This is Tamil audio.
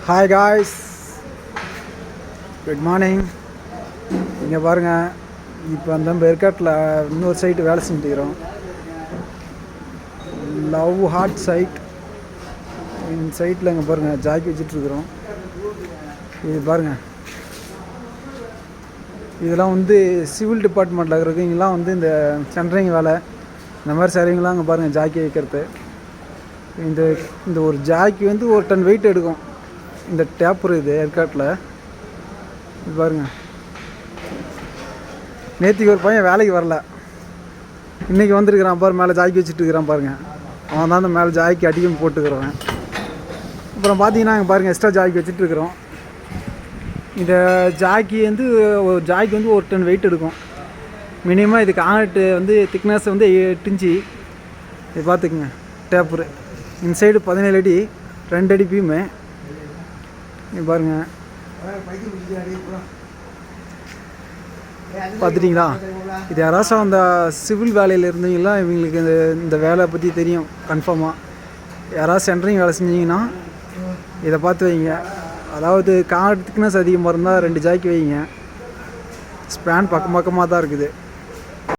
Hi guys, good morning. இங்கே பாருங்கள், இப்போ அந்த ஏற்காட்டில் இன்னொரு சைட்டு வேலை செஞ்சுக்கிறோம். Love heart side. இந்த சைட்டில் இங்கே பாருங்கள் ஜாக்கி வச்சிட்ருக்குறோம். இது பாருங்கள், இதெல்லாம் வந்து சிவில் டிபார்ட்மெண்ட்டில் இருக்கிறவங்கலாம் வந்து இந்த சென்ட்ரிங் வேலை இந்த மாதிரி செய்கிறவங்களாம் அங்கே பாருங்கள் ஜாக்கி வைக்கிறது. இந்த ஒரு ஜாக்கி வந்து ஒரு டன் வெயிட் எடுக்கும். இந்த டேப்பர் இது ஏற்காட்டில் இது பாருங்கள். நேற்றுக்கு ஒரு பையன் வேலைக்கு வரல, இன்றைக்கி வந்துருக்கிறான் பாரு, மேலே ஜாக்கி வச்சுட்டு இருக்கிறான் பாருங்கள். அவன் தான் அந்த மேலே ஜாக்கி அடிக்கும் போட்டுக்கிறவன். அப்புறம் பார்த்தீங்கன்னா அங்கே பாருங்கள் எக்ஸ்ட்ரா ஜாக்கி வச்சுட்டு இருக்கிறோம். இந்த ஜாக்கி வந்து ஒரு டன் வெயிட் எடுக்கும் மினிமம். இது காங்கிரீட்டு வந்து திக்னஸ் வந்து 8 இன்ச்சு. இது பார்த்துக்குங்க டேப்பரு. இன்சைடு 17 அடி, 2 அடி பீமு. இது பாருங்கள், பார்த்துட்டிங்களா? இது யாராச்சும் அந்த சிவில் வேலையில் இருந்தீங்களா இவங்களுக்கு இந்த வேலை பற்றி தெரியும் கன்ஃபார்மாக. யாராவது சென்ட்ரிங் வேலை செஞ்சீங்கன்னா இதை பார்த்து வைங்க. அதாவது காங்கிரீட் திக்னஸ் அதிகமாக இருந்தால் 2 ஜாக்கி வைங்க. ஸ்பேன் பக்கமாக தான் இருக்குது.